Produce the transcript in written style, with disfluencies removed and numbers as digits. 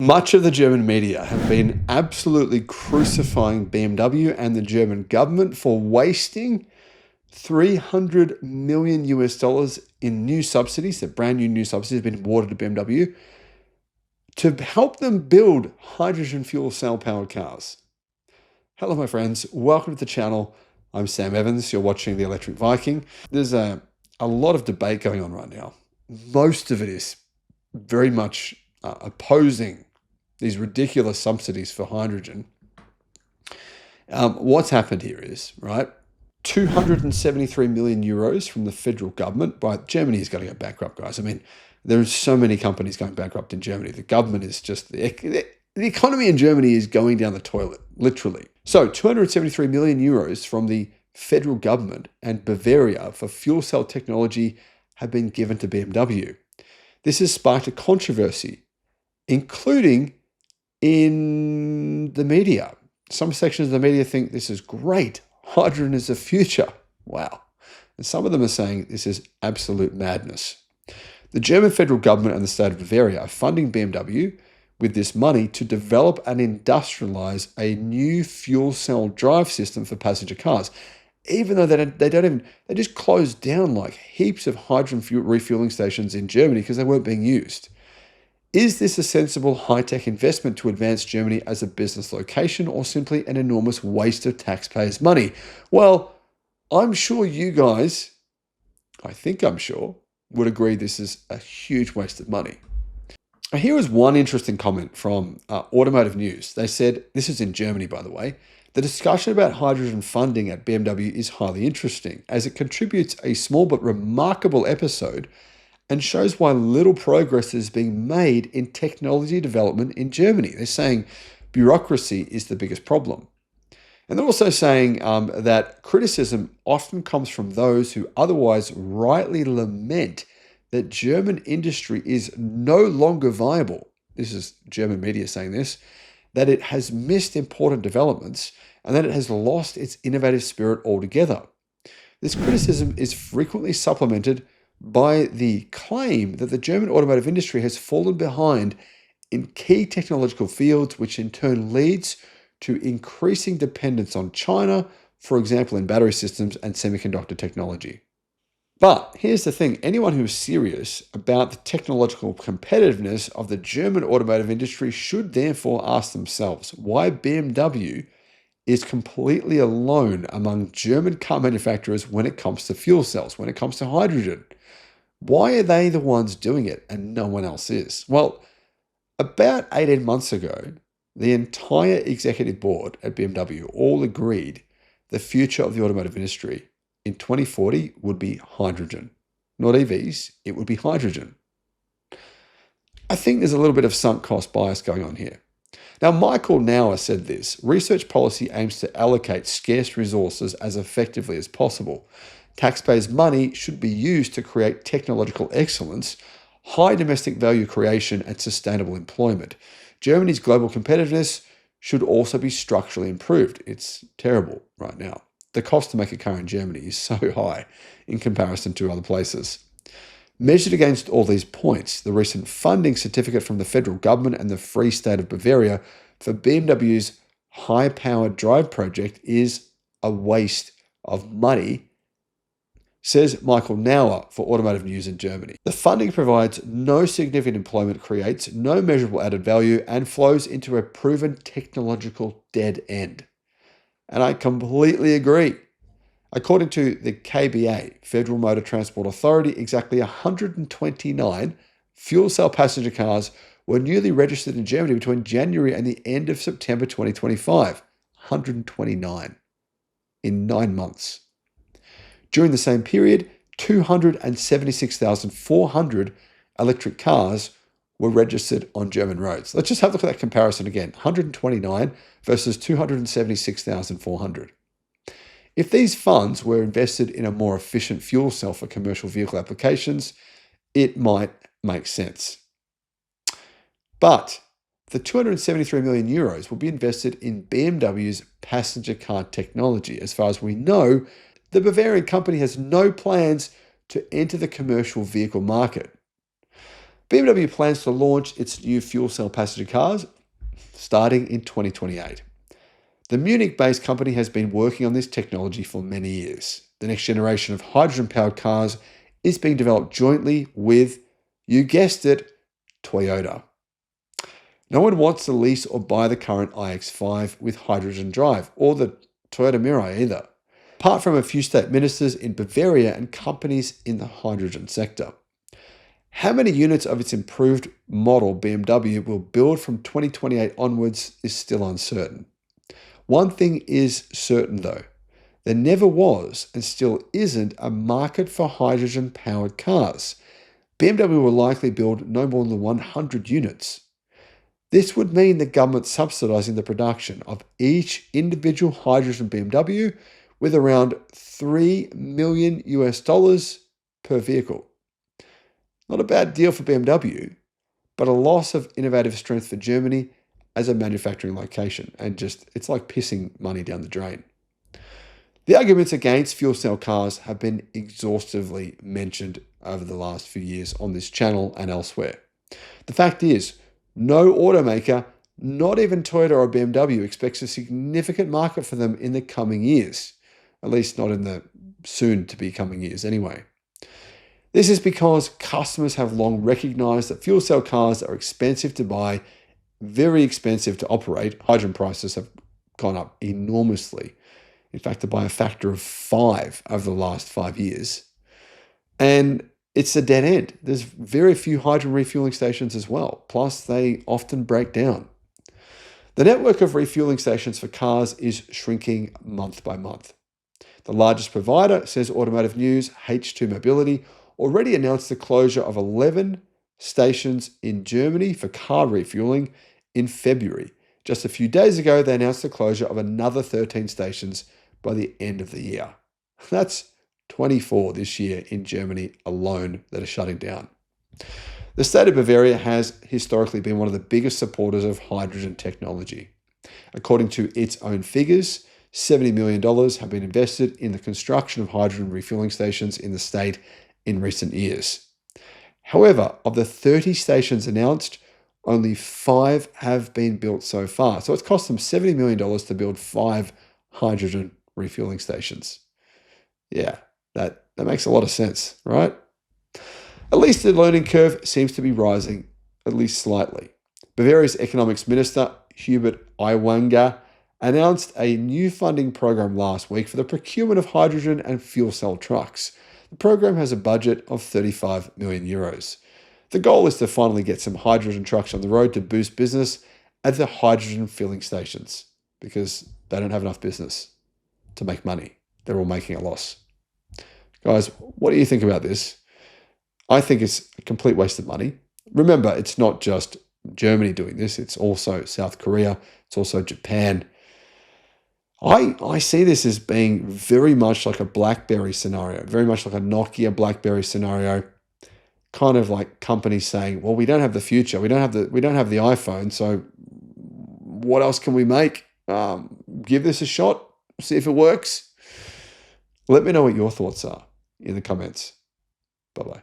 Much of the German media have been absolutely crucifying BMW and the German government for wasting 300 million US dollars in new subsidies, the brand new subsidies have been awarded to BMW to help them build hydrogen fuel cell powered cars. Hello, my friends. Welcome to the channel. I'm Sam Evans. You're watching the Electric Viking. There's a lot of debate going on right now. Most of it is very much opposing these ridiculous subsidies for hydrogen. What's happened here is, right, 273 million euros from the federal government, but Germany is going to go bankrupt, guys. I mean, there's so many companies going bankrupt in Germany. The government is just, the economy in Germany is going down the toilet, literally. So 273 million euros from the federal government and Bavaria for fuel cell technology have been given to BMW. This has sparked a controversy, including in the media. Some sections of the media think this is great. Hydrogen is the future. Wow. And some of them are saying this is absolute madness. The German federal government and the state of Bavaria are funding BMW with this money to develop and industrialize a new fuel cell drive system for passenger cars. Even though they just closed down like heaps of hydrogen refueling stations in Germany because they weren't being used. Is this a sensible high-tech investment to advance Germany as a business location, or simply an enormous waste of taxpayers' money? Well, I'm sure you guys, I think I'm sure, would agree this is a huge waste of money. Here is one interesting comment from Automotive News. They said, this is in Germany, by the way, the discussion about hydrogen funding at BMW is highly interesting, as it contributes a small but remarkable episode and shows why little progress is being made in technology development in Germany. They're saying bureaucracy is the biggest problem. And they're also saying that criticism often comes from those who otherwise rightly lament that German industry is no longer viable. This is German media saying this, that it has missed important developments and that it has lost its innovative spirit altogether. This criticism is frequently supplemented by the claim that the German automotive industry has fallen behind in key technological fields, which in turn leads to increasing dependence on China, for example, in battery systems and semiconductor technology. But here's the thing, anyone who is serious about the technological competitiveness of the German automotive industry should therefore ask themselves why BMW is completely alone among German car manufacturers when it comes to fuel cells, when it comes to hydrogen. Why are they the ones doing it and no one else is? Well, about 18 months ago, the entire executive board at BMW all agreed the future of the automotive industry in 2040 would be hydrogen. Not EVs, it would be hydrogen. I think there's a little bit of sunk cost bias going on here. Now, Michael Nauer said this, research policy aims to allocate scarce resources as effectively as possible. Taxpayers' money should be used to create technological excellence, high domestic value creation, and sustainable employment. Germany's global competitiveness should also be structurally improved. It's terrible right now. The cost to make a car in Germany is so high in comparison to other places. Measured against all these points, the recent funding certificate from the federal government and the Free State of Bavaria for BMW's high-powered drive project is a waste of money, says Michael Nauer for Automotive News in Germany. The funding provides no significant employment, creates no measurable added value, and flows into a proven technological dead end. And I completely agree. According to the KBA, Federal Motor Transport Authority, exactly 129 fuel cell passenger cars were newly registered in Germany between January and the end of September 2025. 129 in 9 months. During the same period, 276,400 electric cars were registered on German roads. Let's just have a look at that comparison again. 129 versus 276,400. If these funds were invested in a more efficient fuel cell for commercial vehicle applications, it might make sense. But the 273 million euros will be invested in BMW's passenger car technology. As far as we know, the Bavarian company has no plans to enter the commercial vehicle market. BMW plans to launch its new fuel cell passenger cars starting in 2028. The Munich-based company has been working on this technology for many years. The next generation of hydrogen-powered cars is being developed jointly with, you guessed it, Toyota. No one wants to lease or buy the current iX5 with hydrogen drive, or the Toyota Mirai either, apart from a few state ministers in Bavaria and companies in the hydrogen sector. How many units of its improved model BMW will build from 2028 onwards is still uncertain. One thing is certain though, there never was and still isn't a market for hydrogen-powered cars. BMW will likely build no more than 100 units. This would mean the government subsidizing the production of each individual hydrogen BMW with around $3 million per vehicle. Not a bad deal for BMW, but a loss of innovative strength for Germany as a manufacturing location, and it's like pissing money down the drain. The arguments against fuel cell cars have been exhaustively mentioned over the last few years on this channel and elsewhere. The fact is, no automaker, not even Toyota or BMW, expects a significant market for them in the coming years, at least not in the soon-to-be coming years anyway. This is because customers have long recognized that fuel cell cars are expensive to buy, very expensive to operate. Hydrogen prices have gone up enormously. In fact, by a factor of 5 over the last 5 years. And it's a dead end. There's very few hydrogen refueling stations as well. Plus, they often break down. The network of refueling stations for cars is shrinking month by month. The largest provider, says Automotive News, H2 Mobility, already announced the closure of 11 stations in Germany for car refueling in February. Just a few days ago, they announced the closure of another 13 stations by the end of the year. That's 24 this year in Germany alone that are shutting down. The state of Bavaria has historically been one of the biggest supporters of hydrogen technology. According to its own figures, $70 million have been invested in the construction of hydrogen refueling stations in the state in recent years. However, of the 30 stations announced, only 5 have been built so far. So it's cost them $70 million to build 5 hydrogen refueling stations. Yeah, that makes a lot of sense, right? At least the learning curve seems to be rising, at least slightly. Bavaria's economics minister, Hubert Aiwanger, announced a new funding program last week for the procurement of hydrogen and fuel cell trucks. The program has a budget of 35 million euros. The goal is to finally get some hydrogen trucks on the road to boost business at the hydrogen filling stations, because they don't have enough business to make money. They're all making a loss. Guys, what do you think about this? I think it's a complete waste of money. Remember, it's not just Germany doing this. It's also South Korea. It's also Japan. I see this as being very much like a BlackBerry scenario, very much like a Nokia BlackBerry scenario, kind of like companies saying, well, we don't have the future. We don't have the iPhone. So what else can we make? Give this a shot. See if it works. Let me know what your thoughts are in the comments. Bye-bye.